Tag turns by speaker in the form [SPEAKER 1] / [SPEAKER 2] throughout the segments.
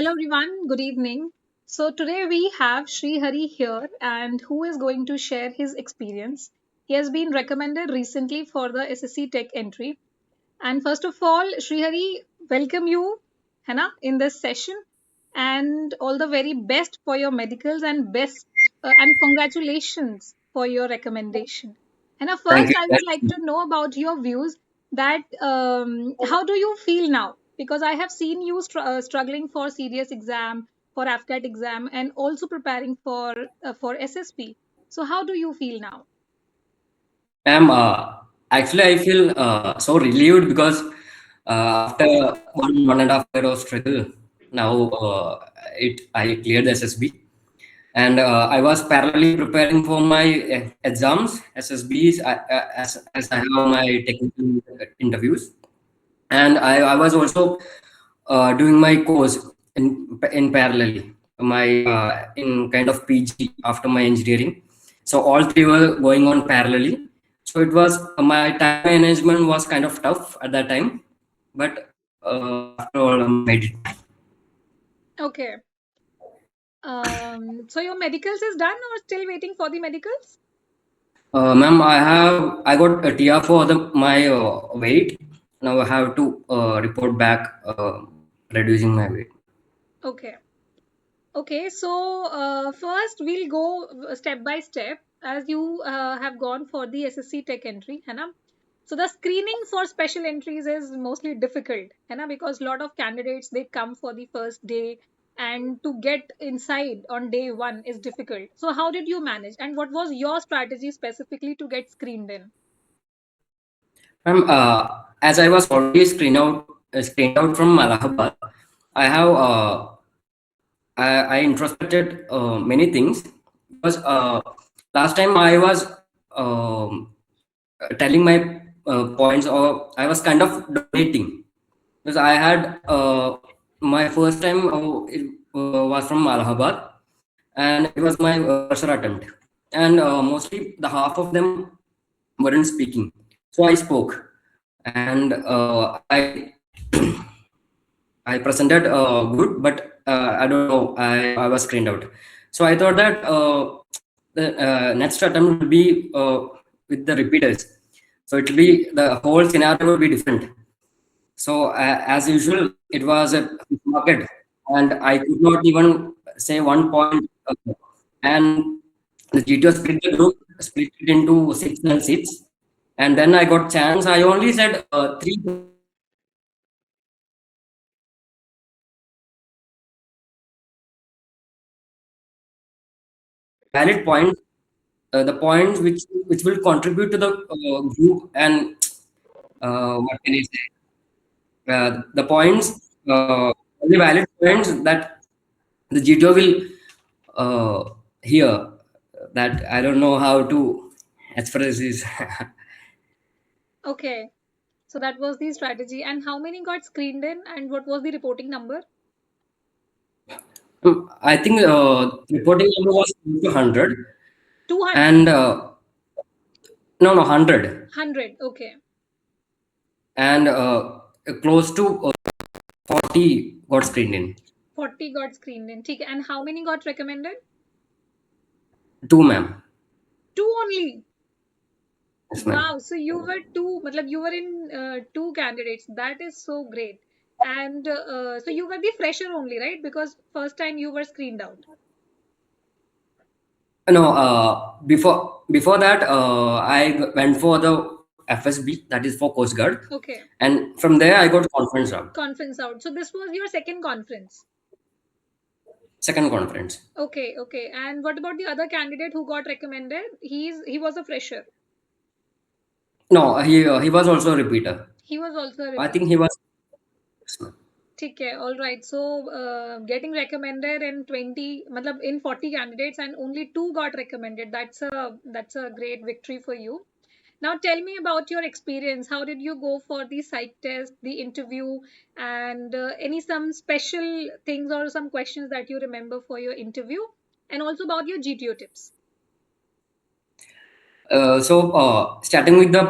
[SPEAKER 1] Hello everyone, good evening. So today we have Shreehari here and who is going to share his experience. He has been recommended recently for the SSC Tech entry. And first of all, Shreehari, welcome you, Hannah, in this session and all the very best for your medicals and best and congratulations for your recommendation. Hannah,
[SPEAKER 2] Thank
[SPEAKER 1] first
[SPEAKER 2] you.
[SPEAKER 1] I would like to know about your views that how do you feel now? Because I have seen you struggling for serious exam, for AFCAT exam, and also preparing for SSP. So how do you feel now?
[SPEAKER 2] Ma'am, actually, I feel so relieved because after one and a half year of struggle, now I cleared the SSB, and I was parallelly preparing for my exams, SSBs, as I have my technical interviews, and I was also doing my course in parallel, my in kind of PG after my engineering. So all three were going on parallelly. So it was my time management was kind of tough at that time, but after all, I made it.
[SPEAKER 1] Okay. So your medicals is done or still waiting for the medicals?
[SPEAKER 2] Ma'am, I got a TR for my weight. Now I have to report back reducing my weight.
[SPEAKER 1] Okay. Okay, so first we'll go step by step as you have gone for the SSC Tech entry, है ना? So the screening for special entries is mostly difficult, है ना? Because a lot of candidates they come for the first day and to get inside on day one is difficult. So how did you manage and what was your strategy specifically to get screened in?
[SPEAKER 2] Ma'am, as I was already screened out from Allahabad, I have I introspected many things because last time I was um, telling my points, or I was kind of dominating because I had my first time was from Allahabad, and it was my first attempt, and mostly the half of them weren't speaking, so I spoke, and I presented good, but I don't know. I was screened out. So I thought that the next attempt will be with the repeaters. So it will be the whole scenario will be different. So as usual, it was a market, and I could not even say one point. And the GTO split the group, split it into 6 and 6, and then I got chance. I only said three valid points, the points which will contribute to the group, and what can I say? The points, only valid points that the GTO will hear. That I don't know how to express this.
[SPEAKER 1] Okay, so that was the strategy. And how many got screened in and what was the reporting number?
[SPEAKER 2] I think reporting number was 200,
[SPEAKER 1] 200.
[SPEAKER 2] and no, 100,
[SPEAKER 1] 100. Okay.
[SPEAKER 2] and close to 40 got screened in.
[SPEAKER 1] 40 got screened in. ठीक है. And how many got recommended?
[SPEAKER 2] Two, ma'am.
[SPEAKER 1] Two only.
[SPEAKER 2] Yes, ma'am.
[SPEAKER 1] Wow. So you were two, matlab you were in two candidates. That is so great. And so you were the fresher only, right? Because first time you were screened out.
[SPEAKER 2] No, before that, went for the FSB, that is for Coast Guard,
[SPEAKER 1] Okay.
[SPEAKER 2] and from there I got conference round,
[SPEAKER 1] Conference out. So this was your second conference.
[SPEAKER 2] second conference.
[SPEAKER 1] Okay, okay. And what about the other candidate who got recommended? He was a fresher.
[SPEAKER 2] No, he was also a repeater.
[SPEAKER 1] He was also a
[SPEAKER 2] I
[SPEAKER 1] repeat.
[SPEAKER 2] think he was. Yes, ma'am.
[SPEAKER 1] ठीक है, all right. So getting recommended in 20, matlab in 40 candidates and only two got recommended. That's a great victory for you. Now tell me about your experience. How did you go for the psych test, the interview, and any some special things or some questions that you remember for your interview, and also about your GTO tips.
[SPEAKER 2] Starting with the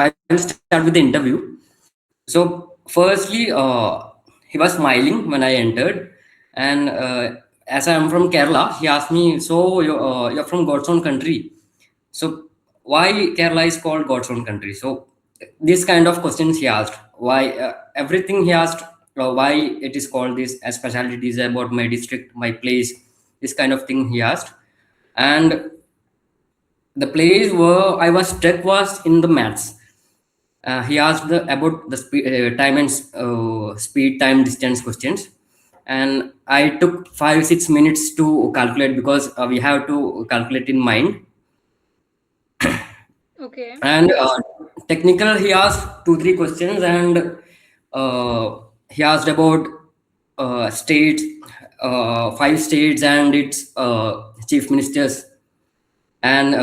[SPEAKER 2] I will start with the interview. So, firstly, he was smiling when I entered, and as I am from Kerala, he asked me, "So you're from God's own country. So why Kerala is called God's own country?" So this kind of questions he asked. Why everything he asked? Why it is called this? As specialties about my district, my place. This kind of thing he asked, and the place where I was stuck was in the maths. He asked about the time and speed, time, distance questions, and I took 5 6 minutes to calculate because we have to calculate in mind.
[SPEAKER 1] Okay.
[SPEAKER 2] And technical, he asked 2 3 questions, and he asked about states, 5 states and its chief ministers, and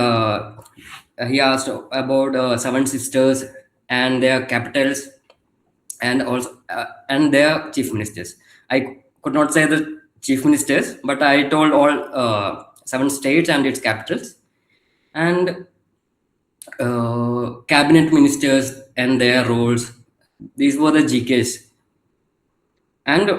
[SPEAKER 2] he asked about 7 sisters and their capitals, and also and their chief ministers. I could not say the chief ministers, but I told all 7 states and its capitals, and cabinet ministers and their roles. These were the GKs, and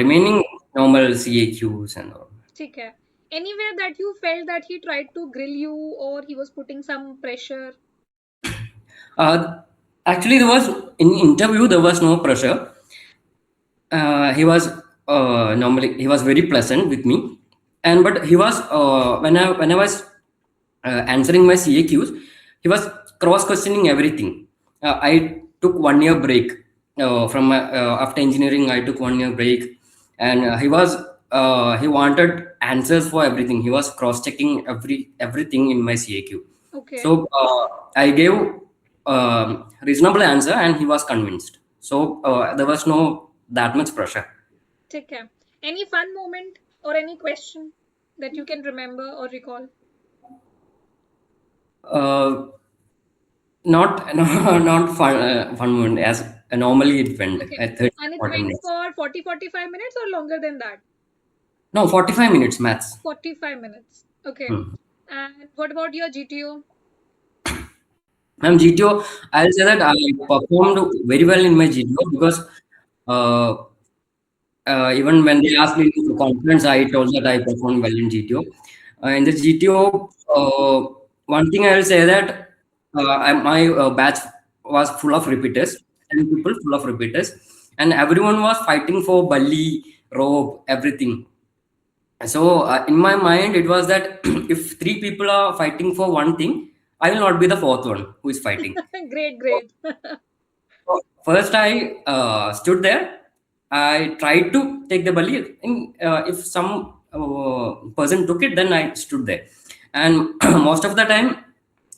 [SPEAKER 2] remaining normal CAQs and all.
[SPEAKER 1] ठीक है. Anywhere that you felt that he tried to grill you or he was putting some pressure?
[SPEAKER 2] Uh, Actually, there was in interview there was no pressure. He was normally he was very pleasant with me, and but he was when I was answering my CAQs, he was cross questioning everything. I took 1 year break from after engineering. I took 1 year break, and he wanted answers for everything. He was cross checking everything in my CAQ.
[SPEAKER 1] Okay.
[SPEAKER 2] So I gave reasonable answer, and he was convinced. So there was no that much pressure.
[SPEAKER 1] ठीक है. Any fun moment or any question that you can remember or recall?
[SPEAKER 2] Uh, not not fun fun moment as normally it went
[SPEAKER 1] Okay.
[SPEAKER 2] at 30
[SPEAKER 1] And it
[SPEAKER 2] 40
[SPEAKER 1] went
[SPEAKER 2] minutes.
[SPEAKER 1] for 40 45 minutes or longer than that?
[SPEAKER 2] No, 45 minutes maths.
[SPEAKER 1] 45 minutes. Okay.
[SPEAKER 2] Hmm.
[SPEAKER 1] And what about your GTO?
[SPEAKER 2] Ma'am, GTO, I'll say that I performed very well in my GTO because uh, even when they asked me for confidence, I told that I performed well in GTO. In the GTO, one thing I will say that my batch was full of repeaters, and people full of repeaters, and everyone was fighting for bully, rope, everything. So in my mind, it was that if 3 people are fighting for one thing, I will not be the fourth one who is fighting.
[SPEAKER 1] Great, great.
[SPEAKER 2] So first, I stood there. I tried to take the bully. If some person took it, then I stood there. And most of the time,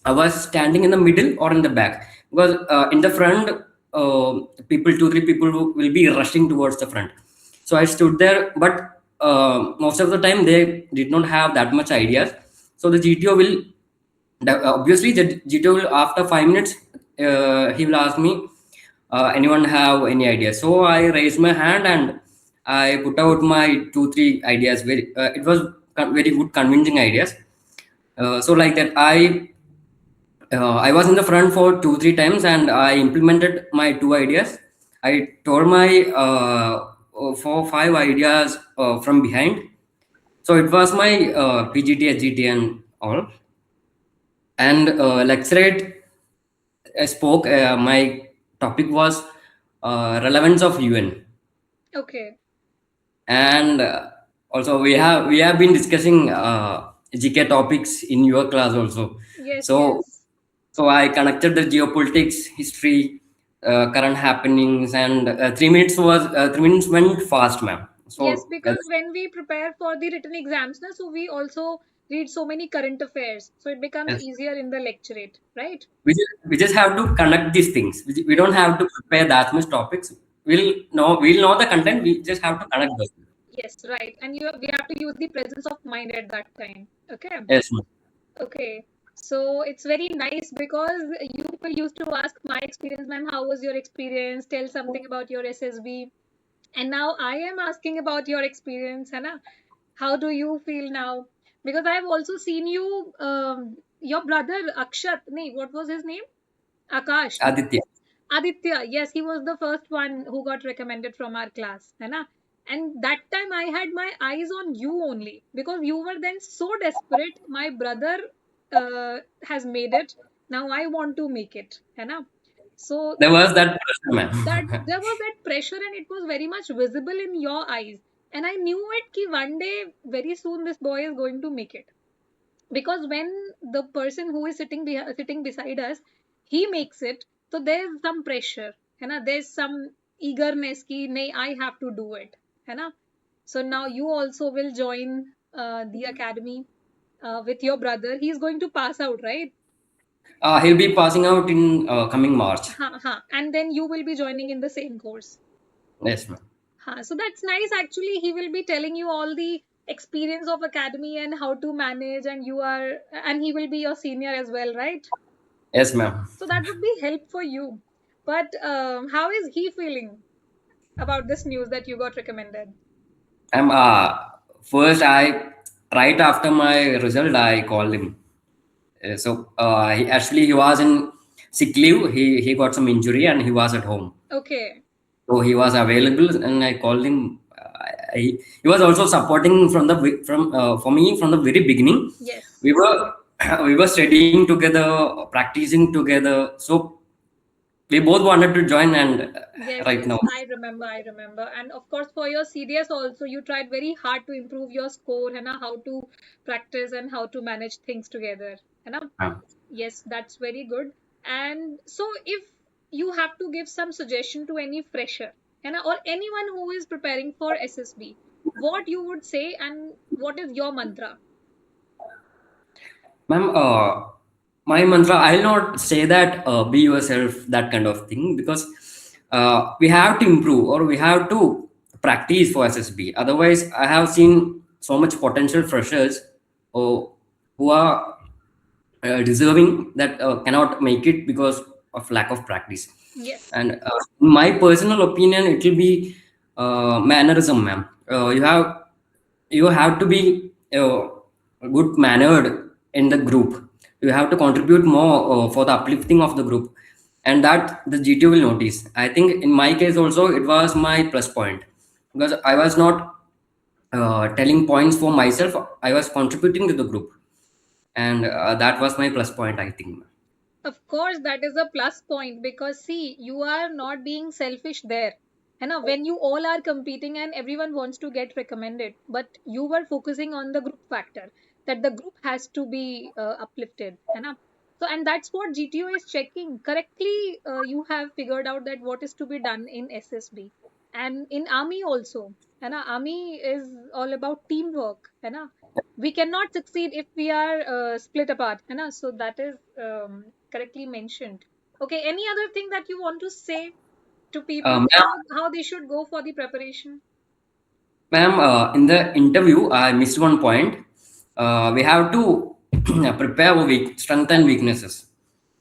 [SPEAKER 2] I was standing in the middle or in the back because in the front, people, 2 3 people will be rushing towards the front. So I stood there, but most of the time they did not have that much ideas. So the GTO will obviously the GTO will after 5 minutes he will ask me, anyone have any idea? So I raised my hand and I put out my 2 3 ideas. Very it was very good convincing ideas. So like that I was in the front for 2 3 times and I implemented my 2 ideas. I told my 4 5 ideas from behind. So it was my PGT, HGT, and all. And lecturer spoke. My topic was relevance of UN,
[SPEAKER 1] Okay.
[SPEAKER 2] and also we have been discussing GK topics in your class also.
[SPEAKER 1] Yes,
[SPEAKER 2] So
[SPEAKER 1] yes.
[SPEAKER 2] so I connected the geopolitics, history, current happenings, and 3 minutes went fast, ma'am.
[SPEAKER 1] Yes,
[SPEAKER 2] So
[SPEAKER 1] because when we prepare for the written exams, na, so we also read so many current affairs. So it becomes
[SPEAKER 2] yes,
[SPEAKER 1] easier in the lecturate, right?
[SPEAKER 2] we just have to connect these things. We don't have to prepare that much topics. We'll know the content. We just have to connect those.
[SPEAKER 1] Yes, right. And we have to use the presence of mind at that time. Okay.
[SPEAKER 2] Yes, ma'am.
[SPEAKER 1] Okay. So it's very nice because you people used to ask my experience, ma'am, how was your experience? Tell something about your SSB. And now I am asking about your experience, Hannah. How do you feel now? Because I've also seen you, your brother Akshat, nee, what was his name? Akash.
[SPEAKER 2] Aditya.
[SPEAKER 1] Aditya, yes, he was the first one who got recommended from our class, है ना? And that time I had my eyes on you only because you were then so desperate. My brother has made it. Now I want to make it, है ना? So
[SPEAKER 2] There was that person,
[SPEAKER 1] that
[SPEAKER 2] ma'am.
[SPEAKER 1] there was that pressure and it was very much visible in your eyes. And I knew it ki one day, very soon, this boy is going to make it because when the person who is sitting beside us he makes it, so there's some pressure, है ना? There's some eagerness ki nahi, I have to do it, है ना? So now you also will join the academy with your brother. He's going to pass out, right?
[SPEAKER 2] He'll be passing out in coming March.
[SPEAKER 1] And then you will be joining in the same course.
[SPEAKER 2] Yes, ma'am.
[SPEAKER 1] So that's nice. Actually, he will be telling you all the experience of academy and how to manage, and he will be your senior as well, right?
[SPEAKER 2] Yes, ma'am.
[SPEAKER 1] So that would be help for you. But how is he feeling about this news that you got recommended?
[SPEAKER 2] I'm first I right after my result I called him. He was in sick leave. He got some injury and he was at home.
[SPEAKER 1] Okay.
[SPEAKER 2] So he was available, and I called him. He was also supporting from from for me from the very beginning.
[SPEAKER 1] Yes.
[SPEAKER 2] We were we were studying together, practicing together. So we both wanted to join, and
[SPEAKER 1] Yes,
[SPEAKER 2] right
[SPEAKER 1] yes,
[SPEAKER 2] now,
[SPEAKER 1] I remember. And of course, for your CDS also, you tried very hard to improve your score, and how to practice and how to manage things together. है ना?
[SPEAKER 2] uh,
[SPEAKER 1] Yes, that's very good. And so, if you have to give some suggestion to any fresher, or anyone who is preparing for SSB, what you would say and what is your mantra?
[SPEAKER 2] ma'am, my mantra, I'll not say that be yourself, that kind of thing, because we have to improve or we have to practice for SSB. Otherwise, I have seen so much potential freshers who are deserving that cannot make it because of lack of practice.
[SPEAKER 1] Yes,
[SPEAKER 2] And in my personal opinion, it will be mannerism, ma'am. You have to be good mannered in the group. You have to contribute more for the uplifting of the group, and that the GT will notice. I think in my case also it was my plus point because I was not telling points for myself. I was contributing to the group, and that was my plus point, I think.
[SPEAKER 1] of course, that is a plus point because see, you are not being selfish there. And when you all are competing and everyone wants to get recommended, but you were focusing on the group factor that the group has to be uplifted. है ना? So, and that's what GTO is checking. Correctly, you have figured out that what is to be done in SSB and in army also. है ना? Army is all about teamwork. है ना? We cannot succeed if we are split apart, है ना? So that is correctly mentioned. Okay, any other thing that you want to say to people
[SPEAKER 2] Ma'am,
[SPEAKER 1] how they should go for the preparation?
[SPEAKER 2] ma'am, in the interview, I missed one point. We have to prepare our strength and weaknesses.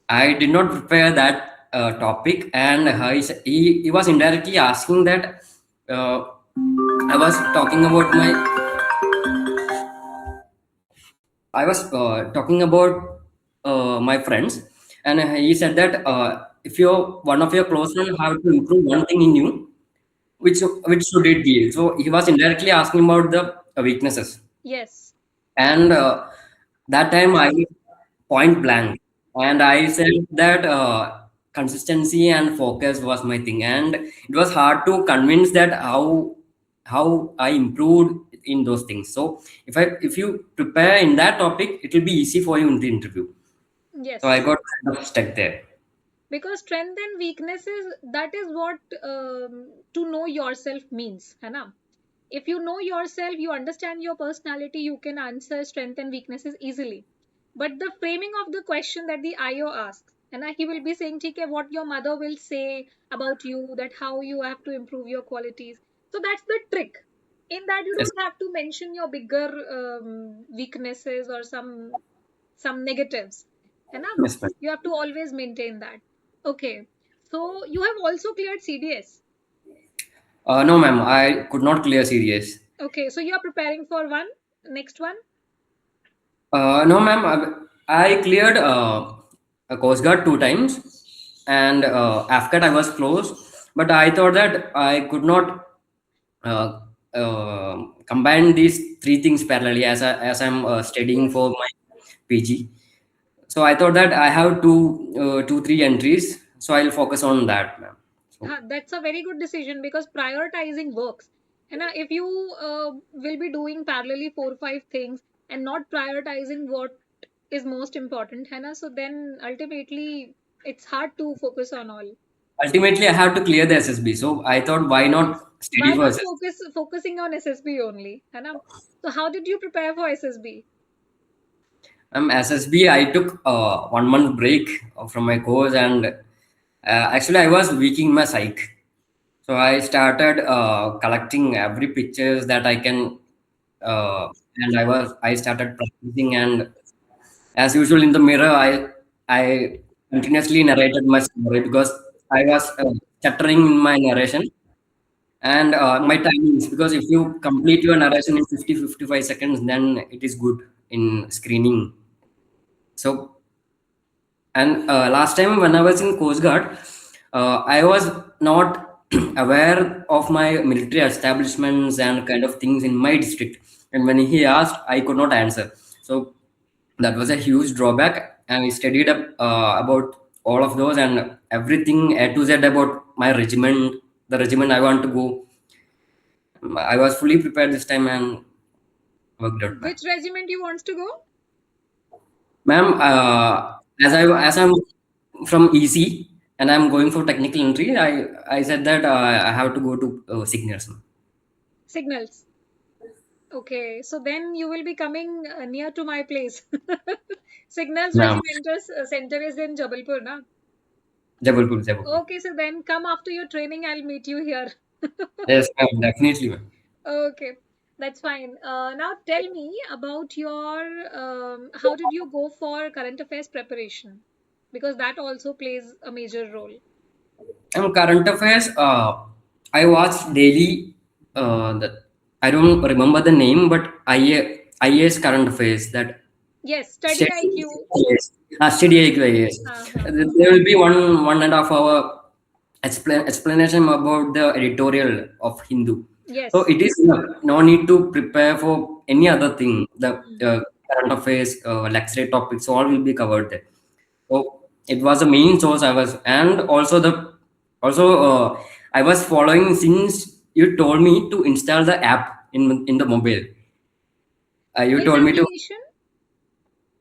[SPEAKER 2] I did not prepare that topic, and he was indirectly asking that. I was talking about my friends, and he said that if your one of your close friends have to improve one thing in you, which should it be? So he was indirectly asking about the weaknesses,
[SPEAKER 1] Yes.
[SPEAKER 2] and that time I point blank, and I said that consistency and focus was my thing, and it was hard to convince that how I improved in those things. So if you prepare in that topic, it will be easy for you in the interview. So I
[SPEAKER 1] Yes,
[SPEAKER 2] got kind of stuck there.
[SPEAKER 1] because strength and weaknesses, that is what to know yourself means, है ना? If you know yourself, you understand your personality, you can answer strength and weaknesses easily. But the framing of the question that the IO asks, and he will be saying, "ठीक है, what your mother will say about you, that how you have to improve your qualities." So that's the trick. In that, you
[SPEAKER 2] Yes,
[SPEAKER 1] don't have to mention your bigger weaknesses or some negatives. है ना?
[SPEAKER 2] yes, ma'am.
[SPEAKER 1] You have to always maintain that. Okay. So you have also cleared CDS.
[SPEAKER 2] No, ma'am, I could not clear CDS.
[SPEAKER 1] Okay, so you are preparing for one next one.
[SPEAKER 2] No, ma'am, I cleared a Coast Guard two times, and after that I was close. But I thought that I could not uh, combine these three things parallelly as I'm studying
[SPEAKER 1] Yes.
[SPEAKER 2] for my PG. So I thought that I have two, three entries, so I'll focus on that, ma'am. So
[SPEAKER 1] That's a very good decision because prioritizing works. And if you will be doing parallelly 4 5 things and not prioritizing what is most important, है ना, so then ultimately it's hard to focus on all.
[SPEAKER 2] ultimately, I have to clear the SSB. So I thought, why
[SPEAKER 1] Yes.
[SPEAKER 2] not study
[SPEAKER 1] Why
[SPEAKER 2] for
[SPEAKER 1] not
[SPEAKER 2] SSB?
[SPEAKER 1] focusing on SSB only, है ना? So how did you prepare for SSB?
[SPEAKER 2] SSB, I took 1 month break from my course, and actually, I was weak in my psych. So I started collecting every pictures that I can, and I started practicing. And as usual in the mirror, I continuously narrated my story because I was stuttering in my narration and my timings, because if you complete your narration in 50-55 seconds, then it is good in screening. So, and last time when I was in Coast Guard, I was not aware of my military establishments and kind of things in my district, and when he asked I could not answer. So that was a huge drawback, and I studied up about all of those and everything A to Z about my regiment, the regiment I want to go. I was fully prepared this time and worked out, ma'am.
[SPEAKER 1] Which regiment you wants to go?
[SPEAKER 2] Ma'am, as I'm from EC and I'm going for technical entry, I said that I have to go to signals, ma'am.
[SPEAKER 1] Signals. Okay, so then you will be coming near to my place. Signals
[SPEAKER 2] Ma'am,
[SPEAKER 1] Regimental Center is in Jabalpur, na?
[SPEAKER 2] Jabalpur, Jabalpur.
[SPEAKER 1] Okay, so then come after your training, I'll meet you here.
[SPEAKER 2] Yes, ma'am, definitely, ma'am.
[SPEAKER 1] Okay, that's fine. Now tell me about your how did you go for current affairs preparation? Because that also plays a major role.
[SPEAKER 2] Current affairs, I watch daily. That I don't remember the name, but IAS current affairs, that
[SPEAKER 1] Yes, study
[SPEAKER 2] Steady,
[SPEAKER 1] IQ.
[SPEAKER 2] yes. Steady IQ, yes.
[SPEAKER 1] Uh-huh.
[SPEAKER 2] There will be 1.5 hour explanation about the editorial of Hindu. So
[SPEAKER 1] Yes.
[SPEAKER 2] it is no need to prepare for any other thing. The
[SPEAKER 1] Mm.
[SPEAKER 2] current affairs, lecture topics, all will be covered there. So it was the main source I was, and also I was following since you told me to install the app in the mobile. You
[SPEAKER 1] Which
[SPEAKER 2] told me to
[SPEAKER 1] application?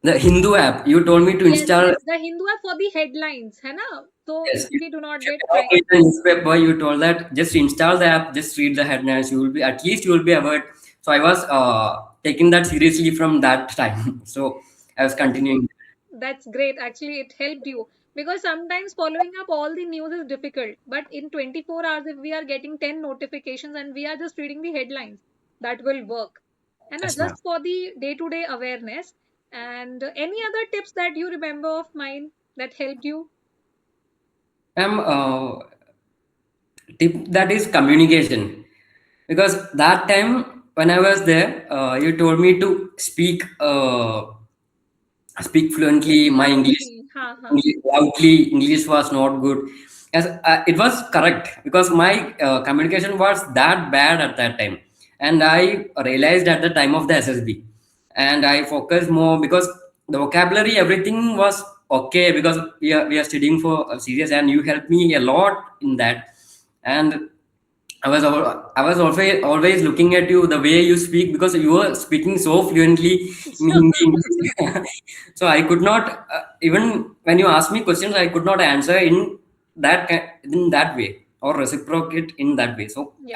[SPEAKER 2] the Hindu app. You told me to
[SPEAKER 1] Yes,
[SPEAKER 2] install.
[SPEAKER 1] yes. The Hindu are for the headlines, है ना? So
[SPEAKER 2] Yes,
[SPEAKER 1] we do
[SPEAKER 2] if
[SPEAKER 1] not
[SPEAKER 2] you
[SPEAKER 1] get
[SPEAKER 2] cannot read
[SPEAKER 1] time.
[SPEAKER 2] the newspaper, you told that just install the app, just read the headlines. You will be, at least you will be aware. So I was taking that seriously from that time. So I was continuing.
[SPEAKER 1] That's great. Actually, it helped you because sometimes following up all the news is difficult. But in 24 hours, if we are getting 10 notifications and we are just reading the headlines, that will work. And
[SPEAKER 2] Yes, ma'am.
[SPEAKER 1] just for the day-to-day awareness. And any other tips that you remember of mine that helped you?
[SPEAKER 2] Ma'am, tip that is communication, because that time when I was there, you told me to speak fluently. My English,
[SPEAKER 1] Loudly. Ha ha.
[SPEAKER 2] English loudly, English was not good. As it was correct because my communication was that bad at that time, and I realized at the time of the SSB, and I focused more because the vocabulary, everything was okay, because we are studying for a serious, and you helped me a lot in that. And I was always looking at you, the way you speak, because you were speaking so fluently in Hindi, English. So I could not even when you ask me questions, I could not answer in that way or reciprocate in that way. So
[SPEAKER 1] Yes.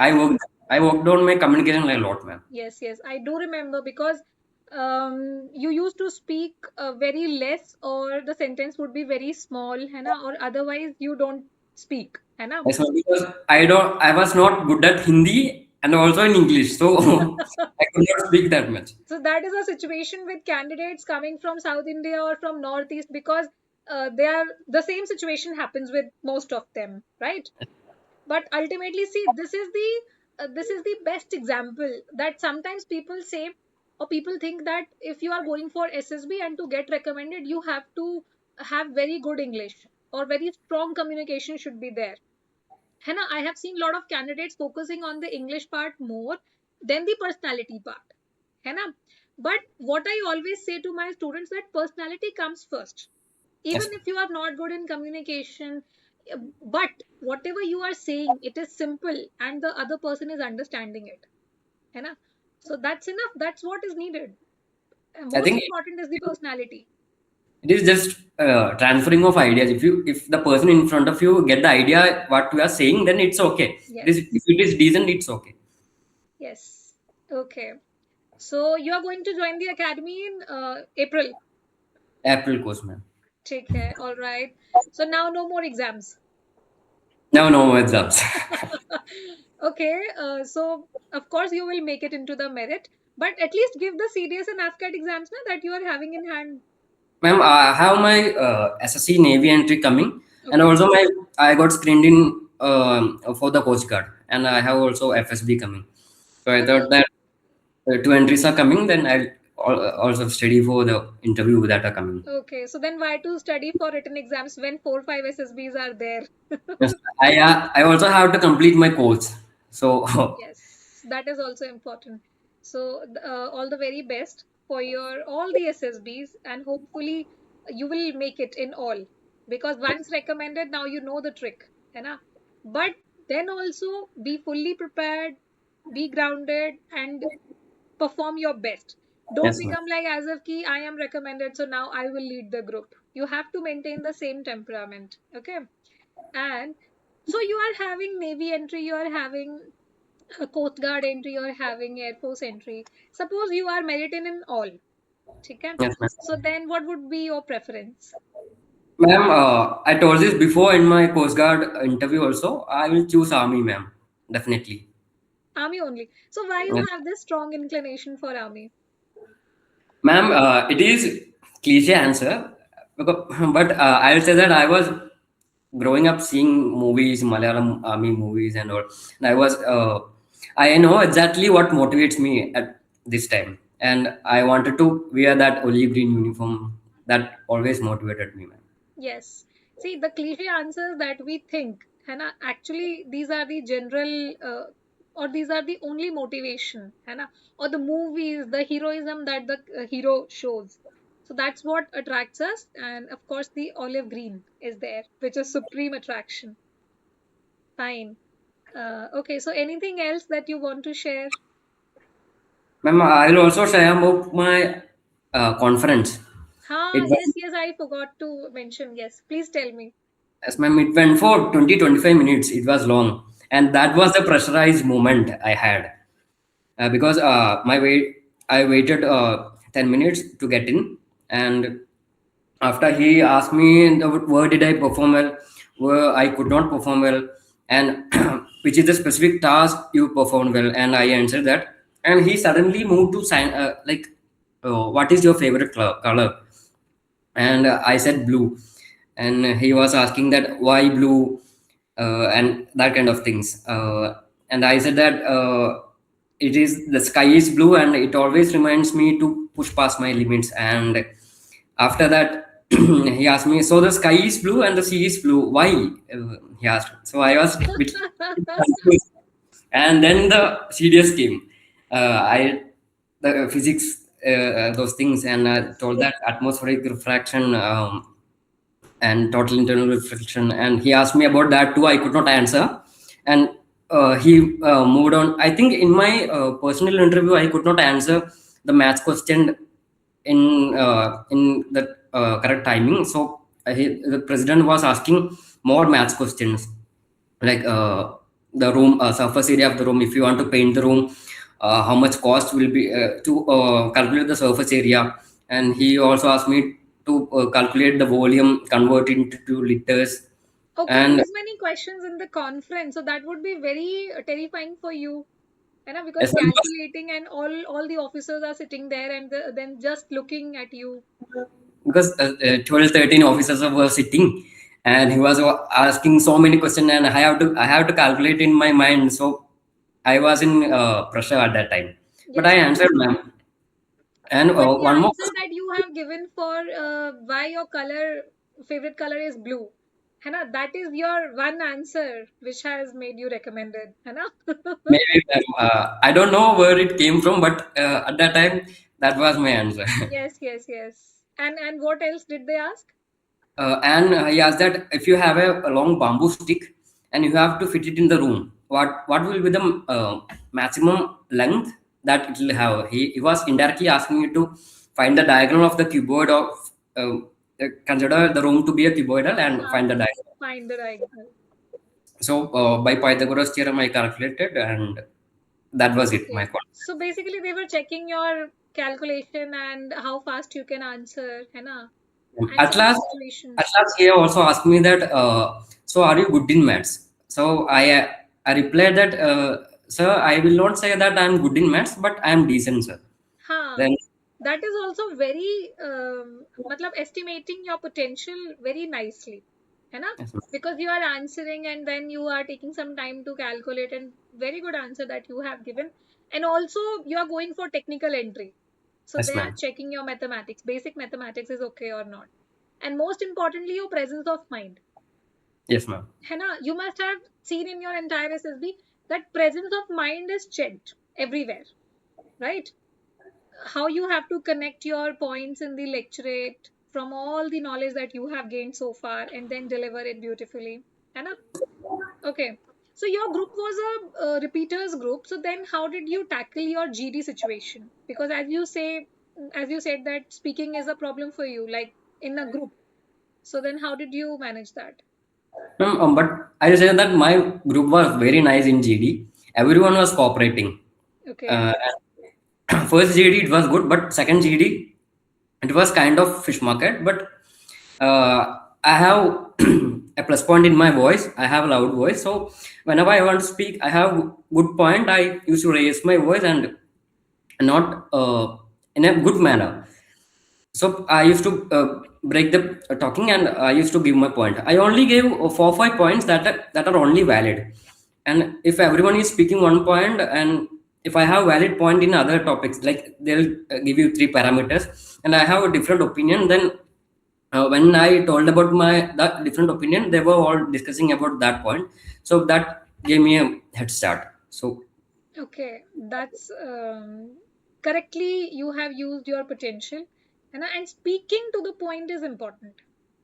[SPEAKER 2] I worked on my communication a lot, man.
[SPEAKER 1] Yes, yes, I do remember because you used to speak very less, or the sentence would be very small, है ना? Or otherwise you don't speak, है ना?
[SPEAKER 2] Yes, ma'am, because I was not good at Hindi and also in English, so I could not speak that much.
[SPEAKER 1] So that is a situation with candidates coming from South India or from Northeast because they are the same situation happens with most of them, right? But ultimately, see, this is the best example that sometimes people say or people think that if you are going for SSB and to get recommended, you have to have very good English. or very strong communication should be there. है ना? I have seen a lot of candidates focusing on the English part more than the personality part, है ना? But what I always say to my students, that personality comes first,
[SPEAKER 2] Yes,
[SPEAKER 1] even if you are not good in communication. But whatever you are saying, it is simple and the other person is understanding it, है ना? So that's enough. That's what is needed.
[SPEAKER 2] I
[SPEAKER 1] Most
[SPEAKER 2] think
[SPEAKER 1] important is the personality.
[SPEAKER 2] it is just transferring of ideas. If the person in front of you get the idea what we are saying, then it's okay. It is, if
[SPEAKER 1] Yes.
[SPEAKER 2] it is decent, it's okay.
[SPEAKER 1] Yes. Okay. So you are going to join the academy in April.
[SPEAKER 2] April course, man.
[SPEAKER 1] ठीक है. All right. So now no more exams.
[SPEAKER 2] No, no more exams.
[SPEAKER 1] Okay. So of course you will make it into the merit, but at least give the CDS and AFCAT exams na, that you are having in hand.
[SPEAKER 2] Ma'am, I have my SSC Navy entry coming, and
[SPEAKER 1] Okay.
[SPEAKER 2] also my I got screened in for the Coast Guard, and I have also FSB coming. So I thought
[SPEAKER 1] Okay.
[SPEAKER 2] that two entries are coming, then I'll also study for the interview that are coming.
[SPEAKER 1] Okay. So then why to study for written exams when 4 5 SSBs are there?
[SPEAKER 2] Yes, I also have to complete my course. So
[SPEAKER 1] Yes, that is also important. So, all the very best for your all the SSBs, and hopefully you will make it in all. Because once recommended, now you know the trick, है ना? But then also be fully prepared, be grounded, and perform your best. Don't
[SPEAKER 2] yes, ma'am.
[SPEAKER 1] become like as if ki I am recommended, so now I will lead the group. You have to maintain the same temperament, okay? And so you are having Navy entry, you are having a Coast Guard entry or having Air Force entry. Suppose you are merited in all. Okay?
[SPEAKER 2] Yes, ma'am.
[SPEAKER 1] So then what would be your preference?
[SPEAKER 2] Ma'am, I told this before in my Coast Guard interview also. I will choose Army, ma'am. Definitely.
[SPEAKER 1] Army only. So why you
[SPEAKER 2] Yes.
[SPEAKER 1] have this strong inclination for army?
[SPEAKER 2] Ma'am, it is cliche answer, but I will say that I was growing up seeing movies, Malayalam army movies and all. And I know exactly what motivates me at this time. And I wanted to wear that olive green uniform that always motivated me, ma'am.
[SPEAKER 1] Yes. See, the cliche answers that we think, है ना, actually these are the general or these are the only motivation, है ना, or the movies, the heroism that the hero shows. So that's what attracts us, and of course the olive green is there, which is supreme attraction. Fine. Okay, so anything else that you want to share?
[SPEAKER 2] Ma'am, I will also share about my conference. It
[SPEAKER 1] Ah,
[SPEAKER 2] was,
[SPEAKER 1] yes, yes, I forgot to mention. Yes, please tell me.
[SPEAKER 2] yes, ma'am, it went for 20-25 minutes. It was long. And that was the pressurized moment I had. Because I waited 10 minutes to get in. And after he asked me where did I perform well, where I could not perform well, and which is the specific task you performed well, and I answered that. And he suddenly moved to sign like, what is your favorite color? And I said blue, and he was asking that why blue, and that kind of things. And I said that it is the sky is blue, and it always reminds me to push past my limits. And after that, he asked me, so the sky is blue and the sea is blue. Why? He asked. So I was a bit confused. And then the CDS came. I the physics, those things, and told that atmospheric refraction and total internal reflection. And he asked me about that too. I could not answer, and he moved on. I think in my personal interview, I could not answer the maths question in the correct timing. So the president was asking more maths questions, like the room surface area of the room. If you want to paint the room, how much cost will be to calculate the surface area. And he also asked me to calculate the volume, convert it into liters.
[SPEAKER 1] Okay,
[SPEAKER 2] And
[SPEAKER 1] these many questions in the conference, so that would be very terrifying for you, you know, because
[SPEAKER 2] SM was,
[SPEAKER 1] calculating and all the officers are sitting there and then just looking at you.
[SPEAKER 2] because 12 13 officers were sitting, and he was asking so many questions, and I have to calculate in my mind. So I was in pressure at that time, but I
[SPEAKER 1] Yes,
[SPEAKER 2] answered, ma'am. And
[SPEAKER 1] but the
[SPEAKER 2] one more
[SPEAKER 1] answer that you have given for why your color favorite color is blue. है ना? That is your one answer which has made you recommended, है ना?
[SPEAKER 2] Maybe I don't know where it came from, but at that time, that was my answer.
[SPEAKER 1] Yes, yes, yes. And what else did they ask?
[SPEAKER 2] And he asked that if you have a long bamboo stick and you have to fit it in the room, what will be the maximum length that it will have? He was indirectly asking you to find the diagonal of the cuboid of consider the room to be a cuboidal and find the
[SPEAKER 1] Uh,
[SPEAKER 2] diagonal.
[SPEAKER 1] Find the diagonal.
[SPEAKER 2] So by Pythagoras theorem, I calculated, and that was it. My
[SPEAKER 1] Okay.
[SPEAKER 2] point.
[SPEAKER 1] So basically, they were checking your calculation and how fast you can answer, है ना? And
[SPEAKER 2] At
[SPEAKER 1] some
[SPEAKER 2] last, at
[SPEAKER 1] situations.
[SPEAKER 2] last, he also asked me that, so are you good in maths? So I replied that, sir, I will not say that I am good in maths, but I am decent, sir.
[SPEAKER 1] Huh.
[SPEAKER 2] Then
[SPEAKER 1] That is also very, matlab estimating your potential very nicely, है ना?
[SPEAKER 2] yes, ma'am.
[SPEAKER 1] Because you are answering and then you are taking some time to calculate, and very good answer that you have given. And also you are going for technical entry. So
[SPEAKER 2] Yes,
[SPEAKER 1] they are
[SPEAKER 2] ma'am.
[SPEAKER 1] checking your mathematics, basic mathematics is okay or not. And most importantly, your presence of mind.
[SPEAKER 2] Yes, ma'am.
[SPEAKER 1] है ना? You must have seen in your entire SSB that presence of mind is checked everywhere, right? How you have to connect your points in the lecturate from all the knowledge that you have gained so far and then deliver it beautifully. है ना? Okay. So your group was a repeaters group. So then how did you tackle your GD situation? Because as you said that speaking is a problem for you, like in a group. So then how did you manage that?
[SPEAKER 2] Ma'am, but I say that my group was very nice in GD. Everyone was cooperating.
[SPEAKER 1] Okay.
[SPEAKER 2] First GD it was good, but second GD it was kind of fish market. But I have a plus point in my voice. I have a loud voice, so whenever I want to speak, I have good point. I used to raise my voice and not in a good manner. So I used to break the talking, and I used to give my point. I only gave 4 5 points that are only valid. And if everyone is speaking one point, and if I have valid point in other topics, like they'll give you three parameters, and I have a different opinion, then when I told about my that different opinion, they were all discussing about that point. So that gave me a head start. So
[SPEAKER 1] Okay, that's correctly you have used your potential, and speaking to the point is important,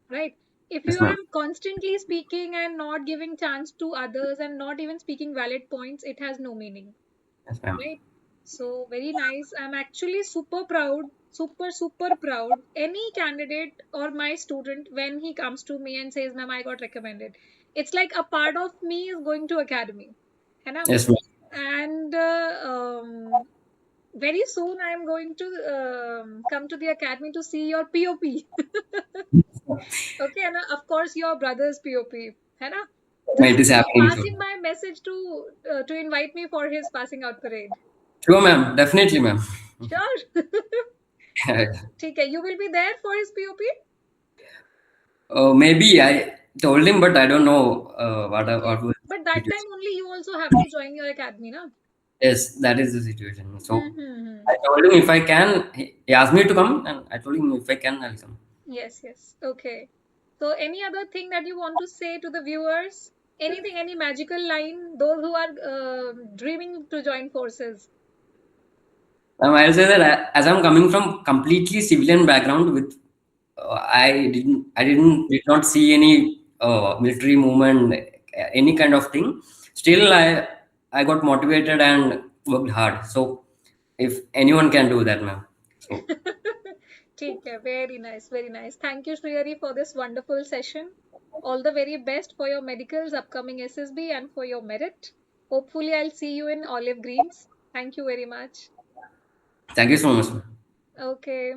[SPEAKER 1] right? If you
[SPEAKER 2] yes,
[SPEAKER 1] are
[SPEAKER 2] ma'am.
[SPEAKER 1] constantly speaking and not giving chance to others and not even speaking valid points, it has no meaning,
[SPEAKER 2] Yes, ma'am.
[SPEAKER 1] right? So very nice. I'm actually super proud, super proud. Any candidate or my student when he comes to me and says, "Ma'am, I got recommended," it's like a part of me is going to academy, है ना?
[SPEAKER 2] Yes, ma'am.
[SPEAKER 1] And very soon I am going to come to the academy to see your POP. Okay, and of course your brother's POP, है ना?
[SPEAKER 2] It
[SPEAKER 1] Just
[SPEAKER 2] is happening
[SPEAKER 1] pass
[SPEAKER 2] soon.
[SPEAKER 1] in my message to invite me for his passing out parade.
[SPEAKER 2] Sure, ma'am. Definitely, ma'am.
[SPEAKER 1] Sure. ठीक है, you will be there for his POP.
[SPEAKER 2] Maybe I told him, but I don't know
[SPEAKER 1] Okay,
[SPEAKER 2] what was
[SPEAKER 1] but
[SPEAKER 2] the
[SPEAKER 1] that time
[SPEAKER 2] situation.
[SPEAKER 1] only you also have to join your academy, na?
[SPEAKER 2] Yes, that is the situation. So
[SPEAKER 1] Mm-hmm.
[SPEAKER 2] I told him if I can. He asked me to come, and I told him if I can, I'll come.
[SPEAKER 1] Yes, yes. Okay. So, any other thing that you want to say to the viewers? Anything, any magical line? Those who are dreaming to join forces.
[SPEAKER 2] I'll say that as I'm coming from completely civilian background, with did not see any military movement, any kind of thing. Still, I got motivated and worked hard. So if anyone can do that, ma'am. So
[SPEAKER 1] ठीक है, very nice, very nice. Thank you, Shriyari, for this wonderful session. All the very best for your medicals, upcoming SSB, and for your merit. Hopefully, I'll see you in olive greens. Thank you very much.
[SPEAKER 2] thank you so much, ma'am.
[SPEAKER 1] Okay.